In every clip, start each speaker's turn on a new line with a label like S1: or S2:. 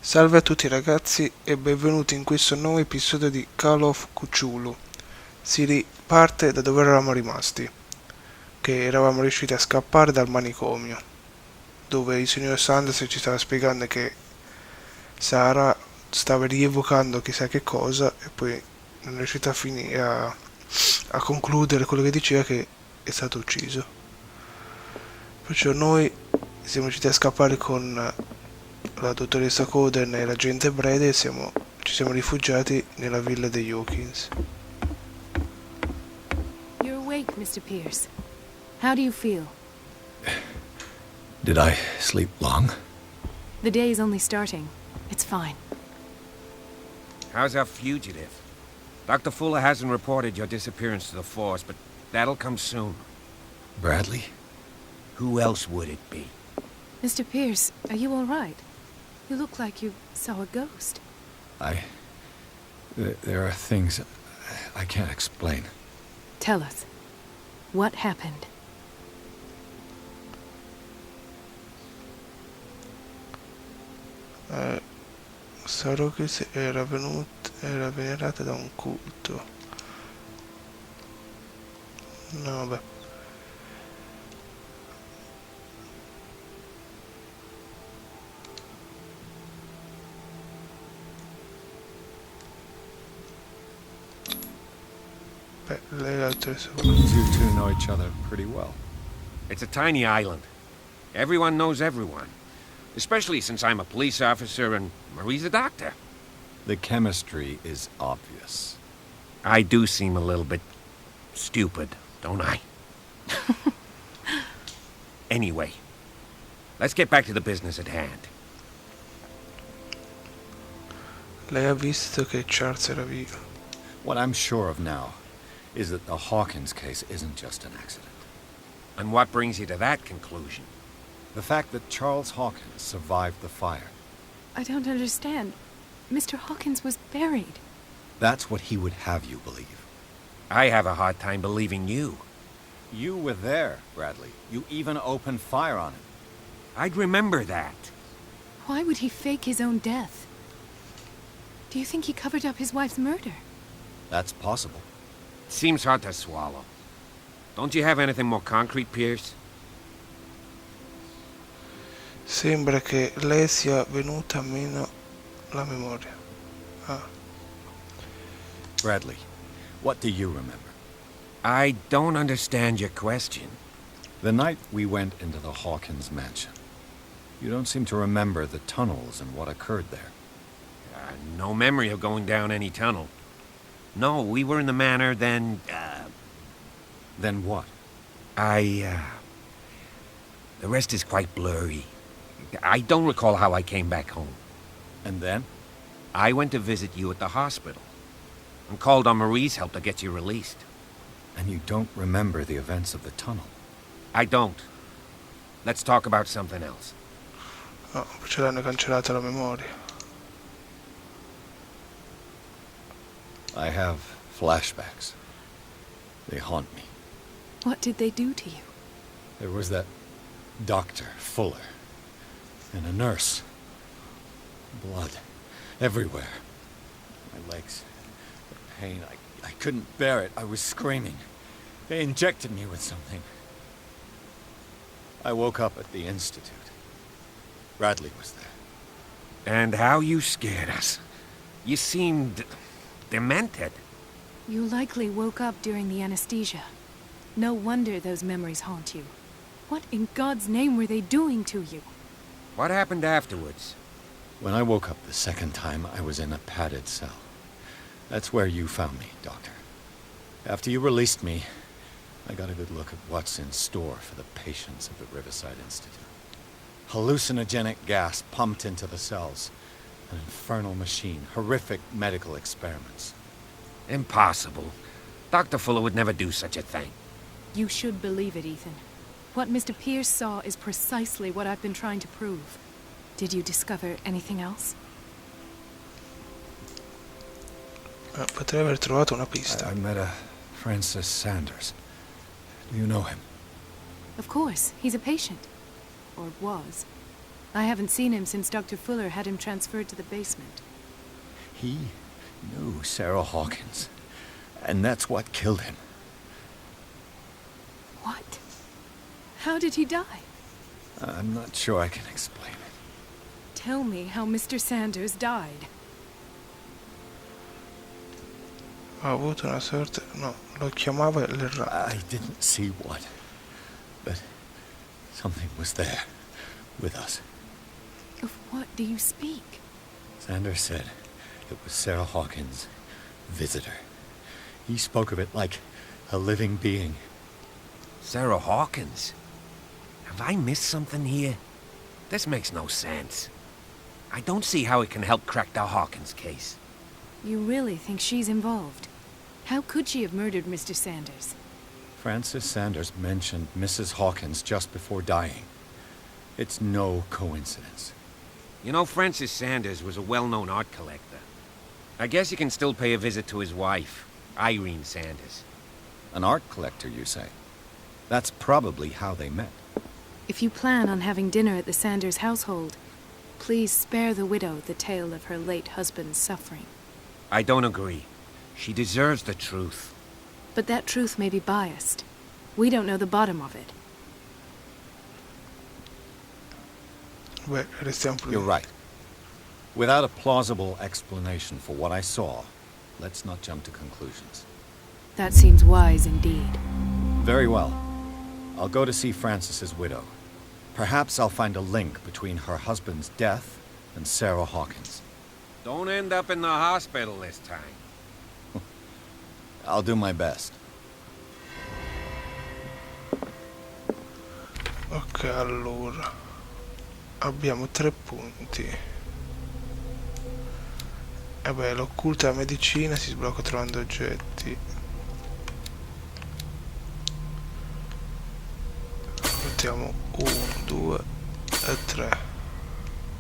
S1: Salve a tutti ragazzi e benvenuti in questo nuovo episodio di Call of Cthulhu. Si riparte da dove eravamo rimasti, che eravamo riusciti a scappare dal manicomio, dove il signor Sanders ci stava spiegando che Sara stava rievocando chissà che cosa e poi non è riuscita a concludere quello che diceva, che è stato ucciso. Perciò noi siamo riusciti a scappare con la dottoressa Coden e l'agente Brady e ci siamo rifugiati nella villa degli Hawkins.
S2: You're awake, Mr. Pierce. How do you feel?
S3: Did I sleep long?
S2: The day is only starting. It's fine.
S4: How's our fugitive? Dr. Fuller hasn't reported your disappearance to the force, but that'll come soon.
S3: Bradley?
S4: Who else would it be?
S2: Mr. Pierce, are you all right? You look like you saw a ghost.
S3: There are things I can't explain.
S2: Tell us. What happened?
S1: Sarò che era venerata da un culto. No, vabbè.
S3: You two know each other pretty well.
S4: It's a tiny island. Everyone knows everyone. Especially since I'm a police officer and Marie's a doctor.
S3: The chemistry is obvious.
S4: I do seem a little bit stupid, don't I? Anyway, let's get back to the business at hand.
S1: Lei ha visto che Charles era vivo.
S3: What I'm sure of now is that the Hawkins case isn't just an accident.
S4: And what brings you to that conclusion?
S3: The fact that Charles Hawkins survived the fire.
S2: I don't understand. Mr. Hawkins was buried.
S3: That's what he would have you believe.
S4: I have a hard time believing you.
S3: You were there, Bradley. You even opened fire on him.
S4: I'd remember that.
S2: Why would he fake his own death? Do you think he covered up his wife's murder?
S3: That's possible.
S4: Seems hard to swallow. Don't you have anything more concrete, Pierce?
S1: Sembra che lei sia venuta meno la memoria.
S3: Bradley, what do you remember?
S4: I don't understand your question.
S3: The night we went into the Hawkins mansion. You don't seem to remember the tunnels and what occurred there.
S4: No memory of going down any tunnel. No, we were in the manor, then,
S3: Then what?
S4: The rest is quite blurry. I don't recall how I came back home.
S3: And then?
S4: I went to visit you at the hospital and called on Marie's help to get you released.
S3: And you don't remember the events of the tunnel?
S4: I don't. Let's talk about something else.
S1: Oh, ce l'hanno cancellata la memoria.
S3: I have flashbacks. They haunt me.
S2: What did they do to you?
S3: There was that Dr. Fuller. And a nurse. Blood. Everywhere. My legs. The pain. I couldn't bear it. I was screaming. They injected me with something. I woke up at the institute. Bradley was there.
S4: And how you scared us. You seemed demented.
S2: You likely woke up during the anesthesia. No wonder those memories haunt you. What in God's name were they doing to you?
S4: What happened afterwards?
S3: When I woke up the second time, I was in a padded cell. That's where you found me, Doctor. After you released me, I got a good look at what's in store for the patients of the Riverside Institute. Hallucinogenic gas pumped into the cells. An infernal machine. Horrific medical experiments.
S4: Impossible. Dr. Fuller would never do such a thing.
S2: You should believe it, Ethan. What Mr. Pierce saw is precisely what I've been trying to prove. Did you discover anything else?
S1: Potrei aver trovato una pista.
S3: I met a Francis Sanders. Do you know him?
S2: Of course. He's a patient. Or was. I haven't seen him since Dr. Fuller had him transferred to the basement.
S3: He knew Sarah Hawkins, and that's what killed him.
S2: What? How did he die?
S3: I'm not sure I can explain it.
S2: Tell me how Mr. Sanders died.
S1: Ha avuto una sorte... No, lo chiamava l'errante.
S3: I didn't see what, but something was there, with us.
S2: Of what do you speak?
S3: Sanders said it was Sarah Hawkins' visitor. He spoke of it like a living being.
S4: Sarah Hawkins? Have I missed something here? This makes no sense. I don't see how it can help crack the Hawkins case.
S2: You really think she's involved? How could she have murdered Mr. Sanders?
S3: Francis Sanders mentioned Mrs. Hawkins just before dying. It's no coincidence.
S4: You know, Francis Sanders was a well-known art collector. I guess you can still pay a visit to his wife, Irene Sanders.
S3: An art collector, you say? That's probably how they met.
S2: If you plan on having dinner at the Sanders household, please spare the widow the tale of her late husband's suffering.
S4: I don't agree. She deserves the truth.
S2: But that truth may be biased. We don't know the bottom of it.
S1: Beh, restiamo
S3: You're
S1: prudenti.
S3: right. Without a plausible explanation for what I saw, let's not jump to conclusions.
S2: That seems wise indeed.
S3: Very well. I'll go to see Francis's widow. Perhaps I'll find a link between her husband's death and Sarah Hawkins.
S4: Don't end up in the hospital this time.
S3: I'll do my best.
S1: Ok, allora. Abbiamo 3 punti. E beh, l'occulta medicina si sblocca trovando oggetti. Mettiamo 1, 2 e 3.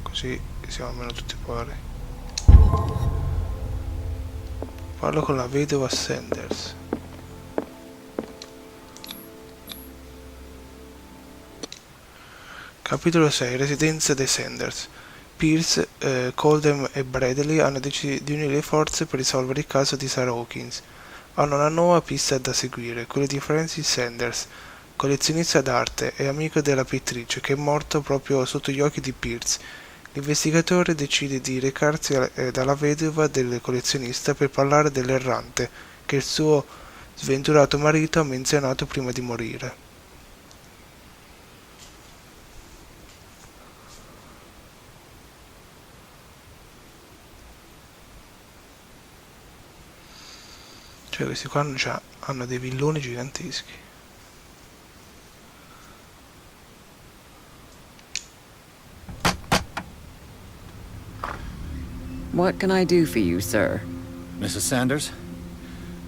S1: Così siamo almeno tutti pari. Parlo con la vedova Sanders. Capitolo 6. Residenza dei Sanders. Pierce, Coldham e Bradley hanno deciso di unire le forze per risolvere il caso di Sarah Hawkins. Hanno una nuova pista da seguire, quella di Francis Sanders, collezionista d'arte e amico della pittrice, che è morto proprio sotto gli occhi di Pierce. L'investigatore decide di recarsi dalla vedova del collezionista per parlare dell'errante che il suo sventurato marito ha menzionato prima di morire. Cioè questi qua hanno dei villoni giganteschi.
S5: What can I do for you, sir?
S3: Mrs. Sanders?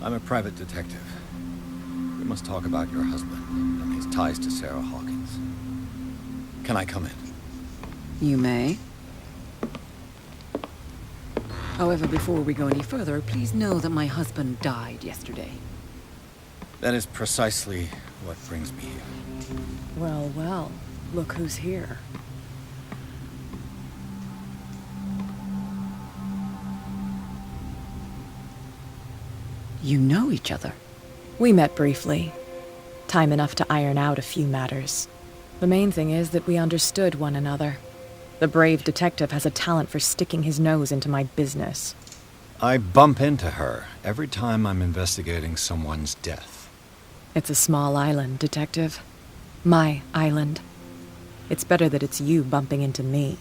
S3: I'm a private detective. We must talk about your husband and his ties to Sarah Hawkins. Can I come in?
S5: You may. However, before we go any further, please know that my husband died yesterday.
S3: That is precisely what brings me here.
S5: Well, well, look who's here. You know each other.
S6: We met briefly. Time enough to iron out a few matters. The main thing is that we understood one another. The brave detective has a talent for sticking his nose into my business.
S3: I bump into her every time I'm investigating someone's death.
S6: It's a small island, Detective. My island. It's better that it's you bumping into me.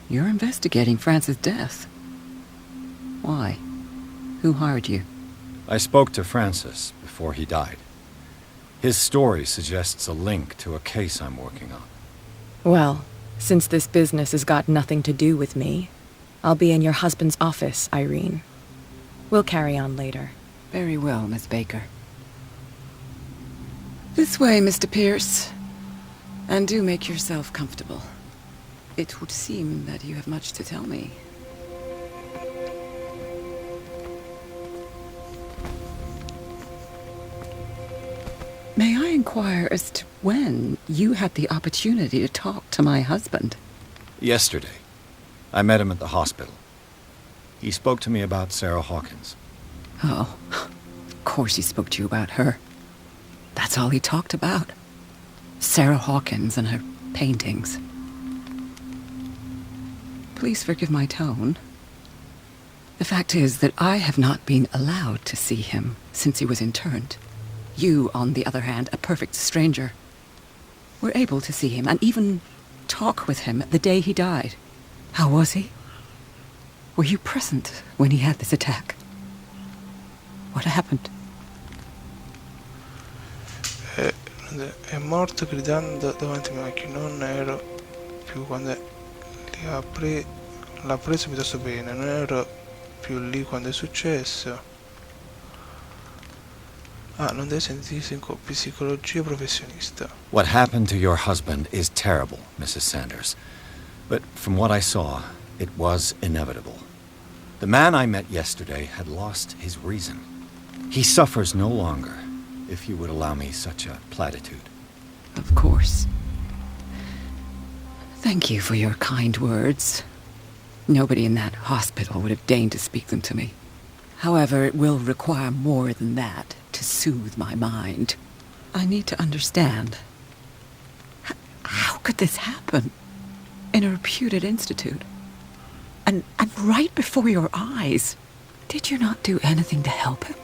S5: You're investigating Francis' death. Why? Who hired you?
S3: I spoke to Francis before he died. His story suggests a link to a case I'm working on.
S6: Well, since this business has got nothing to do with me, I'll be in your husband's office, Irene. We'll carry on later.
S5: Very well, Miss Baker. This way, Mr. Pierce. And do make yourself comfortable. It would seem that you have much to tell me. May I inquire as to when you had the opportunity to talk to my husband?
S3: Yesterday, I met him at the hospital. He spoke to me about Sarah Hawkins.
S5: Oh, of course he spoke to you about her. That's all he talked about. Sarah Hawkins and her paintings. Please forgive my tone. The fact is that I have not been allowed to see him since he was interned. You, on the other hand, a perfect stranger, were able to see him and even talk with him the day he died. How was he? Were you present when he had this attack? What happened?
S1: È morto gridando davanti ai macchine, non ero più quando l'ha preso piuttosto bene, non ero più lì quando è successo. Ah, non deve sentirsi in psicologia professionista.
S3: What happened to your husband is terrible, Mrs. Sanders. But from what I saw, it was inevitable. The man I met yesterday had lost his reason. He suffers no longer, if you would allow me such a platitude.
S5: Of course. Thank you for your kind words. Nobody in that hospital would have deigned to speak them to me. However, it will require more than that to soothe my mind. I need to understand. How could this happen? In a reputed institute? And right before your eyes? Did you not do anything to help him?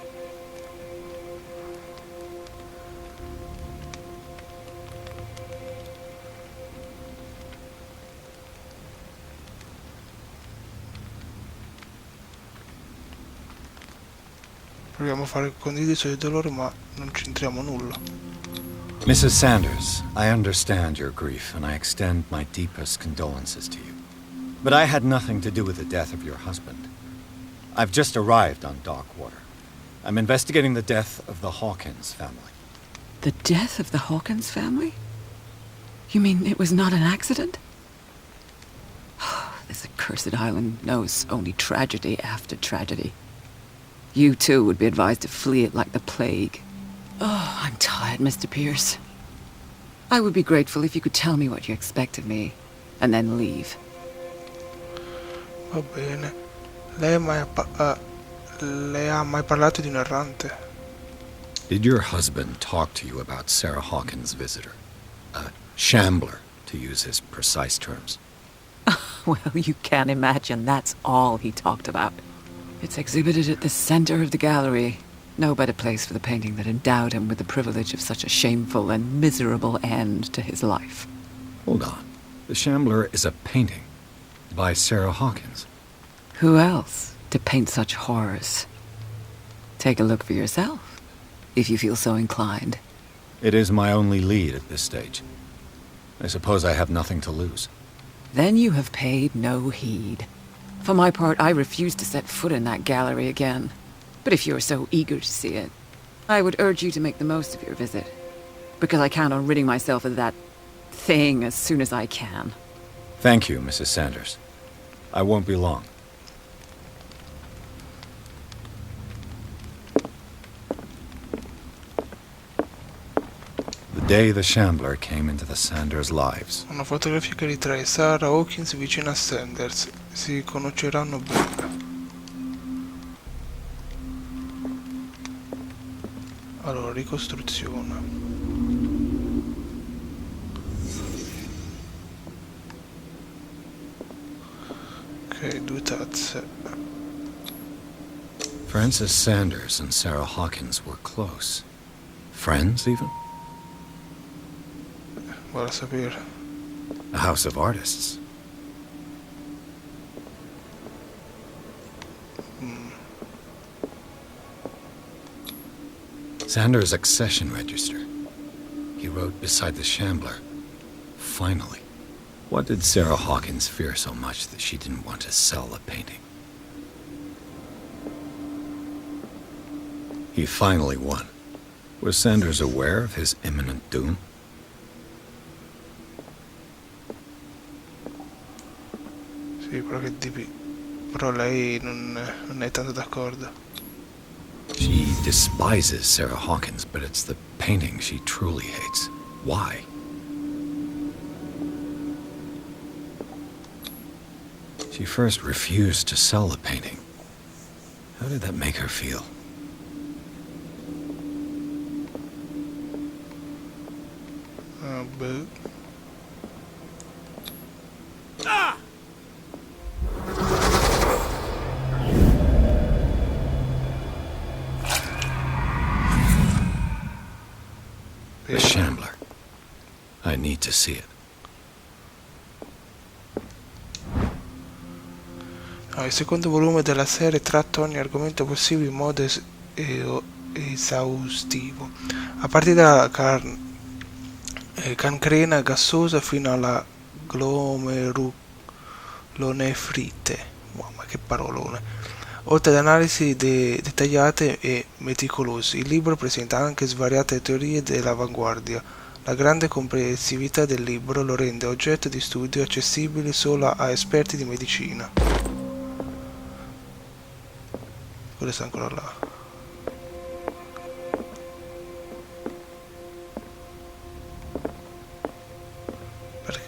S1: Proviamo a fare condiviso il dolore, ma non c'entriamo nulla.
S3: Mrs. Sanders, I understand your grief, and I extend my deepest condolences to you. But I had nothing to do with the death of your husband. I've just arrived on Darkwater. I'm investigating the death of the Hawkins family.
S5: The death of the Hawkins family? You mean it was not an accident? This accursed island knows only tragedy after tragedy. You, too, would be advised to flee it like the plague. Oh, I'm tired, Mr. Pierce. I would be grateful if you could tell me what you expect of me, and then leave.
S1: Va bene. Lei ha mai parlato di un errante?
S3: Did your husband talk to you about Sarah Hawkins' visitor? A shambler, to use his precise terms.
S5: Well, you can't imagine that's all he talked about. It's exhibited at the center of the gallery. No better place for the painting that endowed him with the privilege of such a shameful and miserable end to his life.
S3: Hold on. The Shambler is a painting by Sarah Hawkins.
S5: Who else to paint such horrors? Take a look for yourself, if you feel so inclined.
S3: It is my only lead at this stage. I suppose I have nothing to lose.
S5: Then you have paid no heed. For my part, I refuse to set foot in that gallery again. But if you're so eager to see it, I would urge you to make the most of your visit. Because I count on ridding myself of that thing as soon as I can.
S3: Thank you, Mrs. Sanders. I won't be long. The day the Shambler came into the Sanders' lives.
S1: Una fotografia che ritrae Sarah Hawkins vicino a Sanders. Si conosceranno bene. Allora, ricostruzione. Ok, 2 tazze.
S3: Frances Sanders and Sarah Hawkins were close. Friends, even?
S1: Vado a sapere.
S3: A house of artists. Sanders' accession register. He wrote beside the Shambler, "Finally." What did Sarah Hawkins fear so much that she didn't want to sell the painting? He finally won. Was Sanders aware of his imminent doom?
S1: Sì, però lei non è tanto d'accordo.
S3: She despises Sarah Hawkins, but it's the painting she truly hates. Why? She first refused to sell the painting. How did that make her feel?
S1: Beh.
S3: The Shambler. I need to see it.
S1: Il secondo volume della serie tratta ogni argomento possibile in modo esaustivo, a partire dalla cancrena gassosa fino alla glomerulonefrite. Mamma che parolone! Oltre ad analisi dettagliate e meticolose, il libro presenta anche svariate teorie dell'avanguardia. La grande complessità del libro lo rende oggetto di studio accessibile solo a esperti di medicina. Quello sta ancora là. Perché?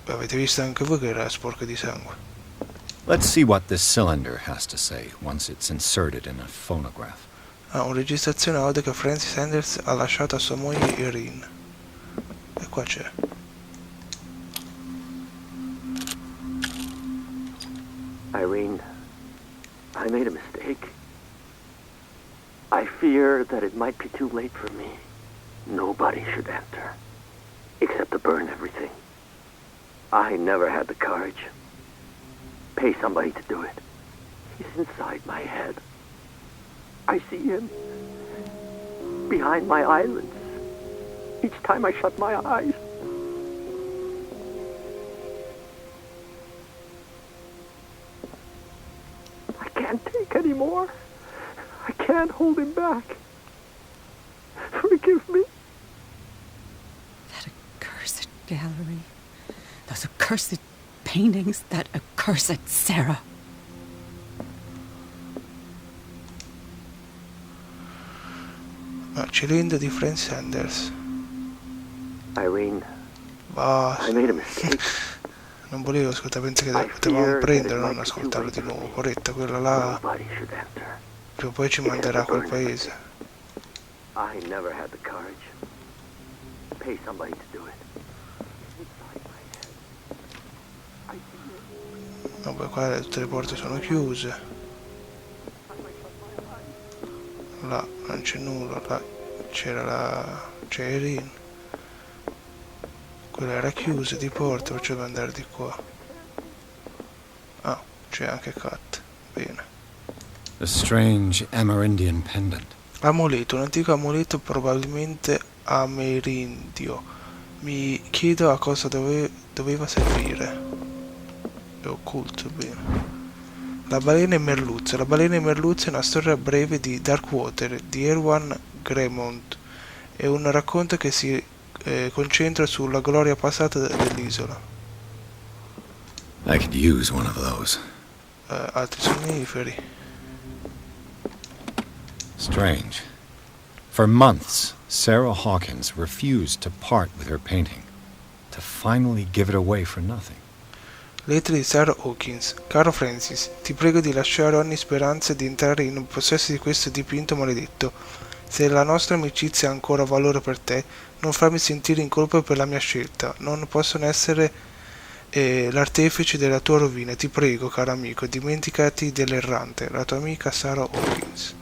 S1: Avete visto anche voi che era sporco di sangue.
S3: Let's see what this cylinder has to say once it's inserted in a phonograph.
S1: Una registrazione audio che Francis Sanders ha lasciato a sua moglie Erin. E qua c'è.
S7: Irene, I made a mistake. I fear that it might be too late for me. Nobody should enter, except to burn everything. I never had the courage. Pay somebody to do it. He's inside my head. I see him behind my eyelids each time I shut my eyes. I can't take any more. I can't hold him back. Forgive me.
S5: That accursed gallery. Those accursed paintings. That accursed Sarah.
S1: Cilindro di Francis Sanders.
S7: Irene,
S1: Basta.
S7: I made a mistake.
S1: Non volevo ascoltare, penso che
S7: I
S1: potevamo
S7: fear
S1: prendere,
S7: that it
S1: non
S7: might be too
S1: ascoltarlo
S7: late
S1: di
S7: for
S1: nuovo.
S7: me.
S1: Corretta, quella là
S7: Nobody should enter.
S1: prima o poi ci manderà a quel paese.
S7: I never had the courage. Pay somebody to do it. He's inside my head. I see him.
S1: Vabbè, qua tutte le porte sono chiuse. Là non c'è nulla, là c'è Erin. Quella era chiusa di porta, perciò devo andare di qua. Ah, c'è anche Kat. Bene.
S3: A strange Amerindian pendant.
S1: Amuleto, un antico amuleto probabilmente amerindio. Mi chiedo a cosa doveva servire. È occulto, bene. La balena e merluzzo. La balena e merluzzo è una storia breve di Darkwater di Erwan Gremont. È un racconto che si concentra sulla gloria passata dell'isola.
S3: I could use one of those.
S1: Altri sonniferi.
S3: Strange. For months, Sarah Hawkins refused to part with her painting, to finally give it away for nothing.
S1: Lettera di Sarah Hawkins. Caro Francis, ti prego di lasciare ogni speranza di entrare in possesso di questo dipinto maledetto. Se la nostra amicizia ha ancora valore per te, non farmi sentire in colpa per la mia scelta. Non possono essere l'artefice della tua rovina. Ti prego, caro amico, dimenticati dell'errante. La tua amica Sarah Hawkins.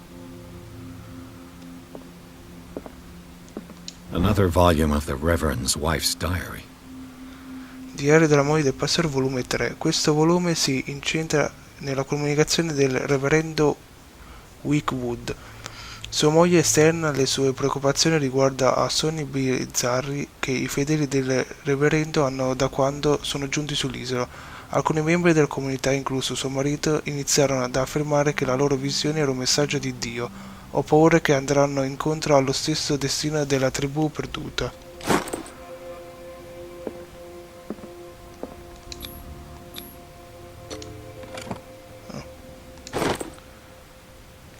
S3: Another volume of the Reverend's wife's diary.
S1: Diario della moglie del pastore, volume 3. Questo volume si incentra nella comunicazione del reverendo Wickwood. Sua moglie esterna le sue preoccupazioni riguardo a sogni bizzarri che i fedeli del reverendo hanno da quando sono giunti sull'isola. Alcuni membri della comunità, incluso suo marito, iniziarono ad affermare che la loro visione era un messaggio di Dio. Ho paura che andranno incontro allo stesso destino della tribù perduta.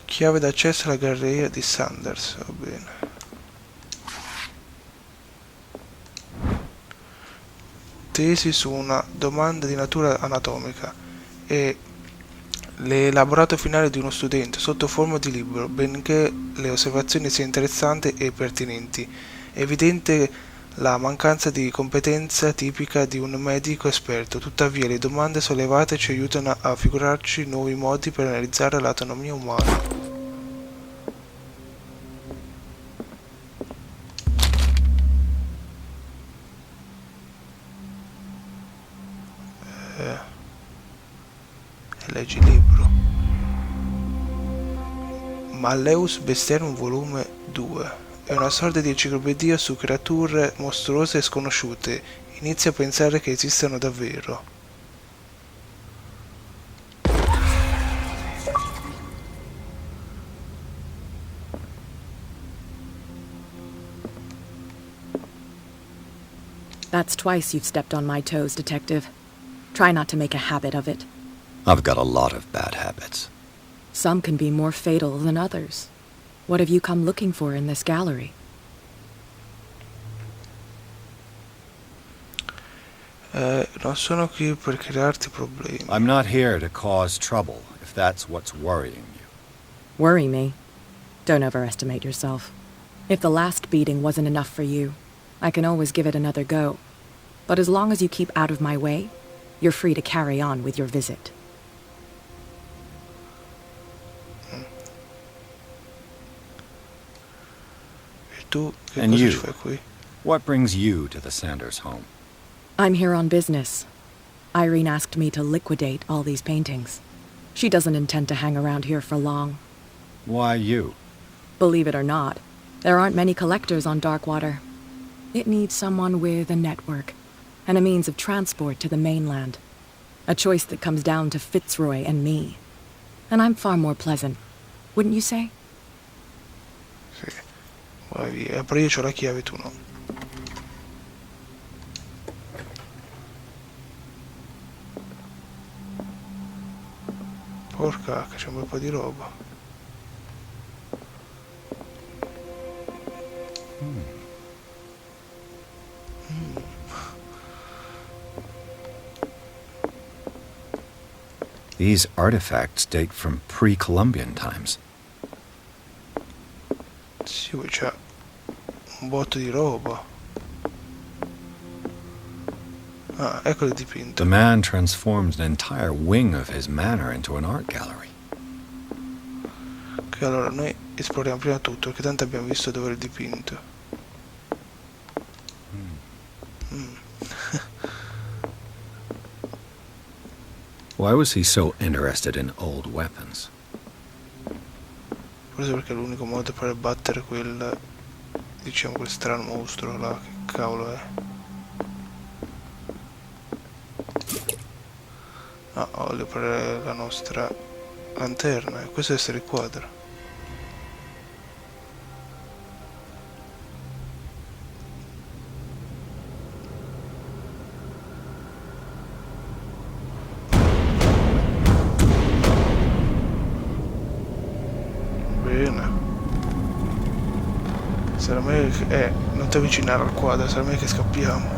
S1: Chiave d'accesso alla galleria di Sanders, va bene. tesi su una domanda di natura anatomica e l'elaborato finale di uno studente sotto forma di libro, benché le osservazioni siano interessanti e pertinenti. È evidente la mancanza di competenza tipica di un medico esperto, tuttavia le domande sollevate ci aiutano a figurarci nuovi modi per analizzare l'anatomia umana. Leggi il libro. Malleus Bestiarum volume 2 è una sorta di enciclopedia su creature mostruose e sconosciute. Inizia a pensare che esistano davvero.
S6: That's twice you've stepped on my toes, Detective. Try not to make a habit of it.
S3: I've got a lot of bad habits.
S6: Some can be more fatal than others. What have you come looking for in this gallery?
S1: Non sono qui per crearti problemi.
S3: I'm not here to cause trouble, if that's what's worrying you.
S6: Worry me? Don't overestimate yourself. If the last beating wasn't enough for you, I can always give it another go. But as long as you keep out of my way, you're free to carry on with your visit.
S1: E tu che
S3: And
S1: cosa
S3: you?
S1: ci fai qui?
S3: What brings you to the Sanders home?
S6: I'm here on business. Irene asked me to liquidate all these paintings. She doesn't intend to hang around here for long.
S3: Why you?
S6: Believe it or not, there aren't many collectors on Darkwater. It needs someone with a network and a means of transport to the mainland. A choice that comes down to Fitzroy and me. And I'm far more pleasant, wouldn't you say?
S1: Sì. Vai via. Però io c'ho la chiave, tu no. Porca, c'è un bel po' di roba.
S3: These artifacts date from pre-Columbian times.
S1: Sì, poi c'è un botto di roba. Ah, ecco il dipinto.
S3: The man transformed an entire wing of his manor into an art gallery.
S1: Ok, allora noi esploriamo prima tutto, perché tanto abbiamo visto dove è il dipinto.
S3: Why was he so interested in old weapons?
S1: Forse perché è l'unico modo per battere quel, diciamo, quel strano mostro là, che cavolo è? Ah, olio per la nostra lanterna, e questo deve essere il quadro. Bene. Sarà meglio che... non ti avvicinare al quadro, sarà meglio che scappiamo.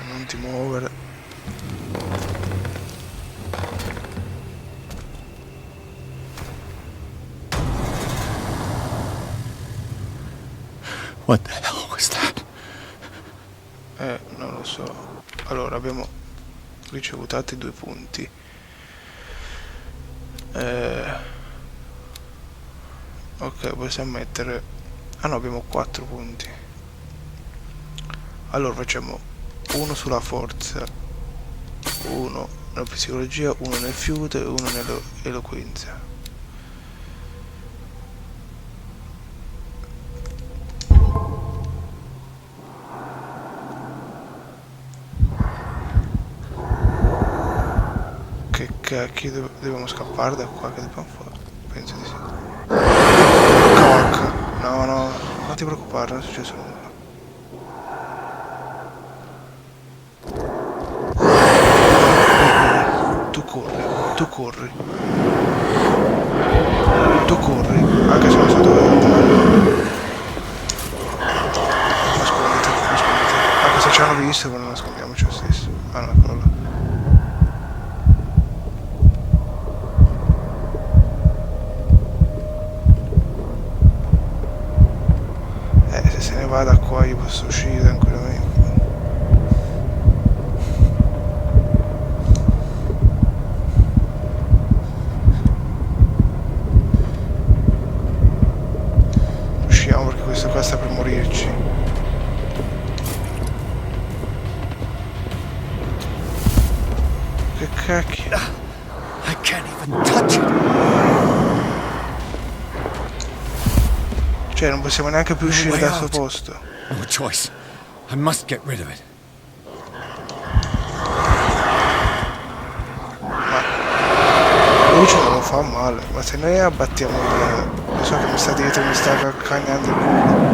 S1: Non ti muovere.
S3: What the hell was that?
S1: Non lo so. Allora, abbiamo ricevuto altri 2 punti. Ok, possiamo mettere... Ah no, abbiamo 4 punti. Allora facciamo uno sulla forza, uno nella psicologia, uno nel fiuto e uno nell'eloquenza. cacchio, dobbiamo scappare da qua, che dobbiamo fare? Penso di sì. Cocca. No, no, non ti preoccupare, non è successo nulla. Tu corri, tu corri. Tu corri, anche se non so dove andare. Nasconditi, nasconditi. Anche se ci hanno visto, ma non nascondiamoci lo stesso. Ah no, eccolo là. Se se ne va da qua io posso uscire tranquillamente. Usciamo perché questo qua sta per morirci. Che cacchio?
S3: I can't even touch it.
S1: Cioè non possiamo neanche più uscire da questo posto.
S3: No choice. I must get rid of it.
S1: Lui ce non fa male, ma se noi abbattiamo il... Lo so che mi sta dietro, mi sta cagando il culo.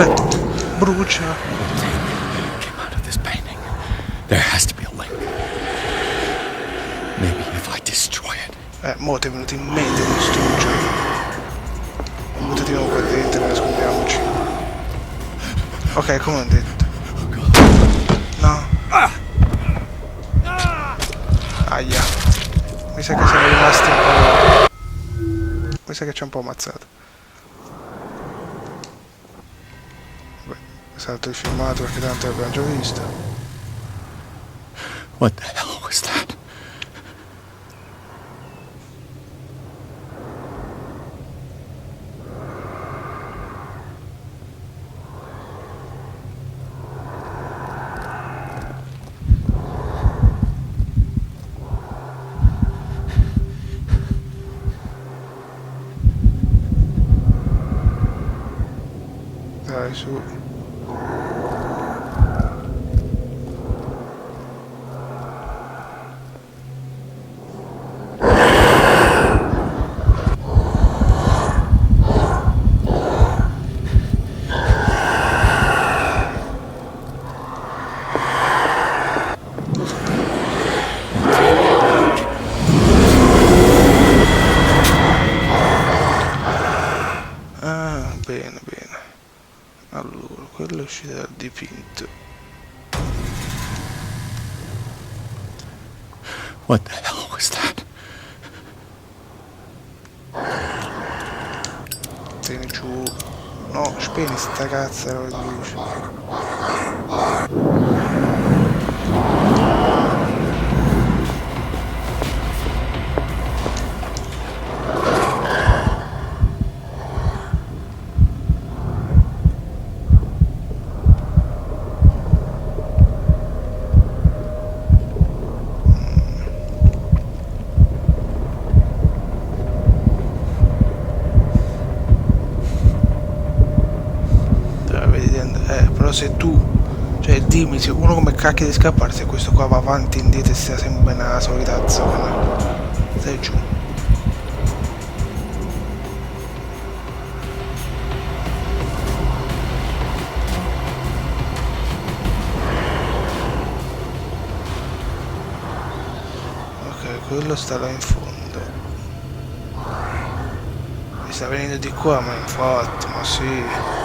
S1: Aspetta, brucia.
S3: Came out of this painting. There has to be a link. Maybe if I destroy it.
S1: Mo ti è venuto in mente di distruggere. Buttati nuovo qua dentro e nascondiamoci. Ok, come ho detto. No. Aia. Mi sa che siamo rimasti un po'... Mi sa che ci ha un po' ammazzato. Beh, salto il filmato perché tanto l'abbiamo già visto.
S3: What the hell was that?
S1: Dai, su. Ah, bene, bene. Allora, quello è uscito dal dipinto.
S3: What the hell was that?
S1: Tieni giù. No, spegni sta cazzo di luce. Però se tu, cioè dimmi se uno come cacchio di scappare, se questo qua va avanti e indietro e sta sempre nella solita zona. Stai giù. Ok, quello sta là in fondo. Mi sta venendo di qua, ma infatti, ma sì.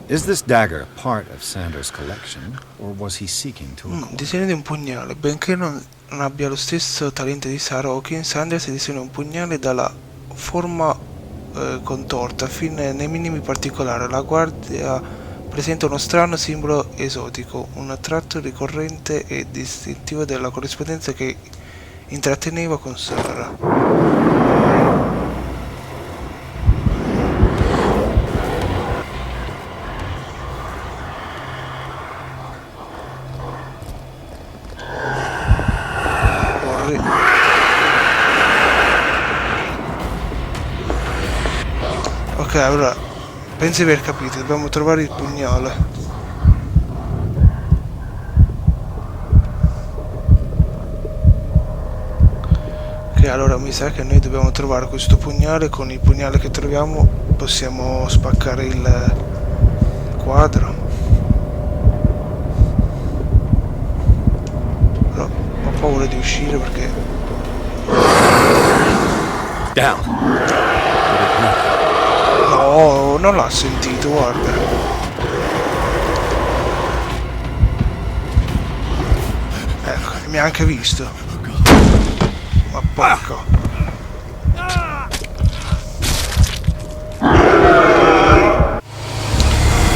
S3: Is this dagger part of Sanders' collection, or was he seeking to acquire?
S1: Disegno di un pugnale. Benché non abbia lo stesso talento di Sarah Hawkins, Sanders disegna un pugnale dalla forma contorta fino nei minimi particolari. La guardia presenta uno strano simbolo esotico, un tratto ricorrente e distintivo della corrispondenza che intratteneva con Sarah. allora penso di aver capito, dobbiamo trovare il pugnale. Ok, allora mi sa che noi dobbiamo trovare questo pugnale. Con il pugnale che troviamo possiamo spaccare il quadro. Però ho paura di uscire perché...
S3: Down.
S1: No, non l'ha sentito, guarda. Ecco, mi ha anche visto. Ma porco.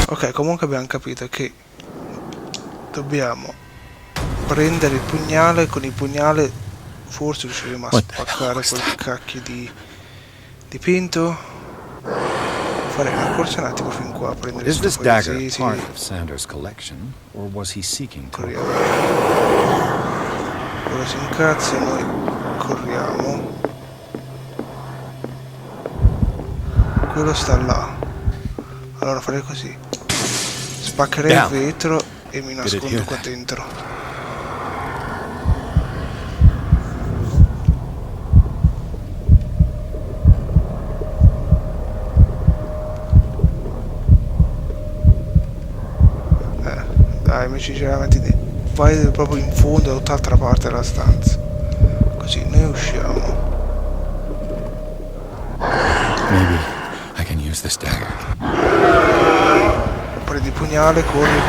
S1: Ok, comunque abbiamo capito che dobbiamo prendere il pugnale. Con il pugnale forse riusciremo a spaccare quel cacchio di dipinto. Farei una corsa un attimo fin qua a prendere
S3: Is
S1: sto
S3: this dagger
S1: fuoco. Sì,
S3: part
S1: sì.
S3: of Sanders' collection, or was he seeking to?
S1: Corriamo. Ora si incazza e noi corriamo. Quello sta là. Allora farei così. Spaccherei il vetro e mi nascondo qua dentro. Dai, amici, vai proprio in fondo da tutt'altra parte della stanza. Così noi usciamo.
S3: Maybe I can use this dagger.
S1: Prendi il pugnale, corri,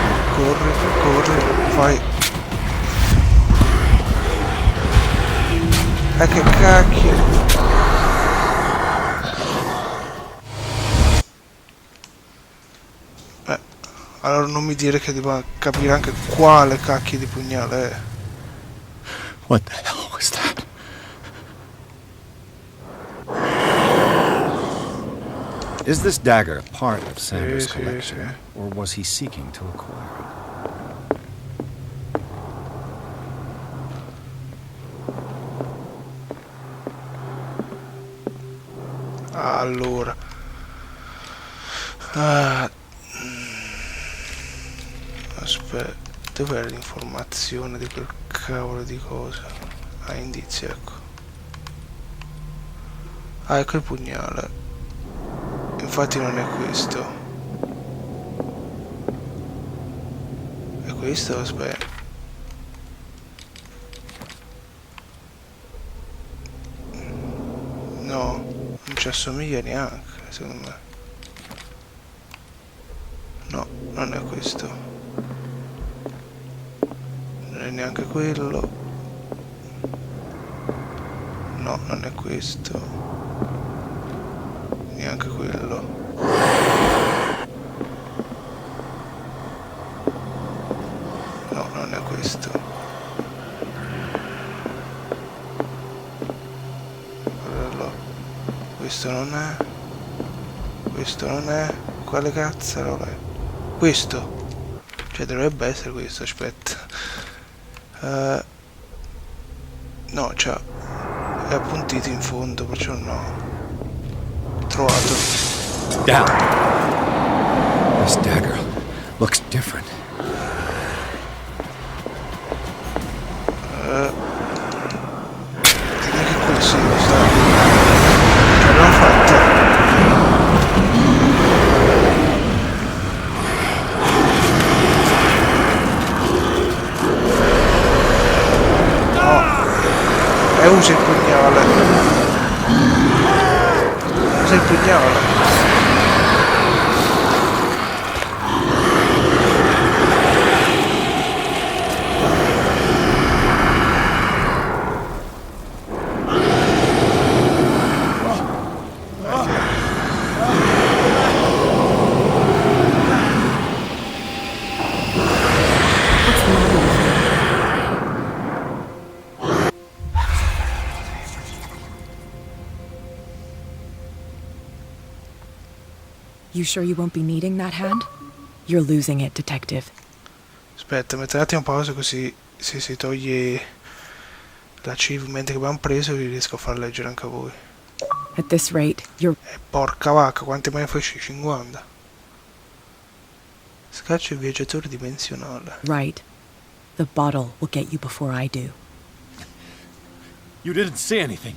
S1: fai. Che cacchio. Allora non mi dire che devo capire anche quale cacchio di pugnale è.
S3: What the hell was that? Is this dagger a part of Sanders' collection, or was he seeking to acquire it?
S1: Allora. Aspetta, dov'è l'informazione di quel cavolo di cosa? Indizi, ecco. Ecco il pugnale. Infatti non è questo. È questo? Aspetta. No, non ci assomiglia neanche, secondo me. No, non è questo. Non è neanche quello. No, non è questo. Neanche quello. No, non è questo. Quello. Questo non è. Questo non è. Quale cazzo è? Questo. Cioè dovrebbe essere questo, aspetta. No, cioè è appuntito in fondo, perciò no. Trovato.
S3: Down. This dagger looks different.
S1: Direi che qui sì, lo sta. Ce l'abbiamo fatta. E usa il pugnale. Usa il pugnale.
S6: You sure you won't be needing that hand? You're losing it, detective.
S1: Aspetta, metto un attimo in pausa così se si toglie l'achievement che abbiamo preso vi riesco a far leggere anche a voi.
S6: At this rate, you're...
S1: Porca vacca, quante mai feci? 50. Scaccia il viaggiatore dimensionale.
S6: right. The bottle will get you before I do.
S3: You didn't see anything.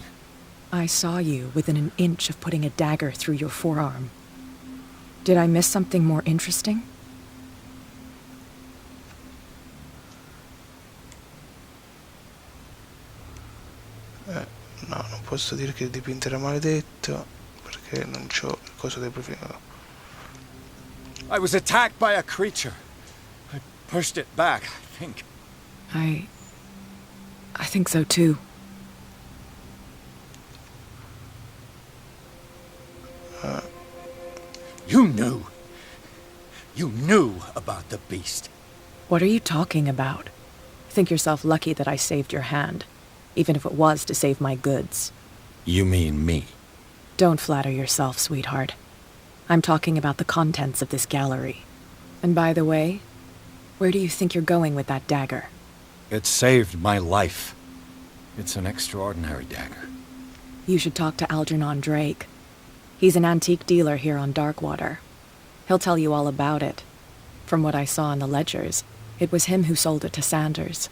S6: I saw you within an inch of putting a dagger through your forearm. Did I miss something more interesting?
S1: No, non posso dire che il dipinto era maledetto, perché non c'ho cosa del profilo.
S3: I was attacked by a creature. I pushed it back, I think.
S6: I think so too.
S3: You knew. You knew about the beast.
S6: What are you talking about? Think yourself lucky that I saved your hand, even if it was to save my goods.
S3: You mean me?
S6: Don't flatter yourself, sweetheart. I'm talking about the contents of this gallery. And by the way, where do you think you're going with that dagger?
S3: It saved my life. It's an extraordinary dagger.
S6: You should talk to Algernon Drake. He's an antique dealer here on Darkwater. He'll tell you all about it. From what I saw in the ledgers, it was him who sold it to Sanders.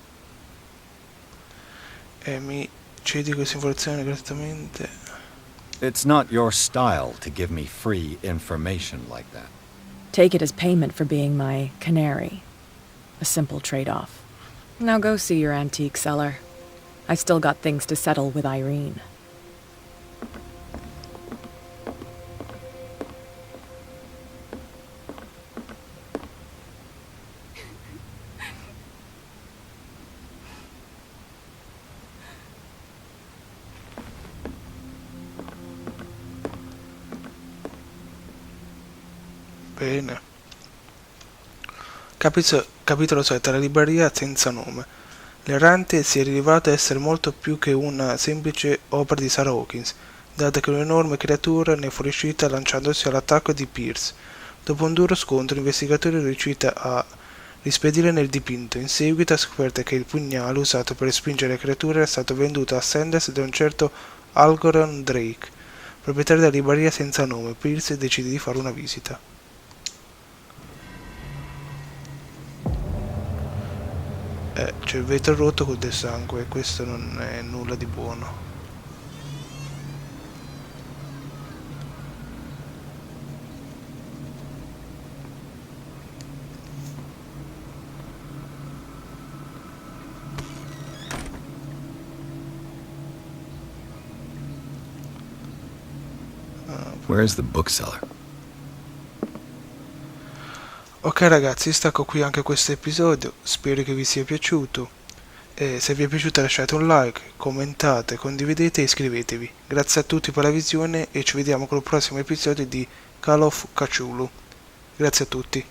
S1: Mi cedi questa informazione gratuitamente?
S3: It's not your style to give me free information like that.
S6: Take it as payment for being my canary. A simple trade-off. Now go see your antique seller. I still got things to settle with Irene.
S1: Bene. Capitolo 7. La libreria senza nome. L'errante si è rivelato essere molto più che una semplice opera di Sarah Hawkins, dato che un'enorme creatura ne è fuoriuscita lanciandosi all'attacco di Pierce. Dopo un duro scontro, l'investigatore è riuscito a rispedire nel dipinto. In seguito ha scoperto che il pugnale usato per respingere la creatura era stato venduto a Sanders da un certo Algernon Drake, proprietario della libreria senza nome. Pierce decide di fare una visita. C'è il vetro rotto con del sangue e questo non è nulla di buono.
S3: Where's the bookseller?
S1: Ok ragazzi, stacco qui anche questo episodio, spero che vi sia piaciuto. Se vi è piaciuto lasciate un like, commentate, condividete e iscrivetevi. Grazie a tutti per la visione e ci vediamo con il prossimo episodio di Call of Cthulhu. Grazie a tutti.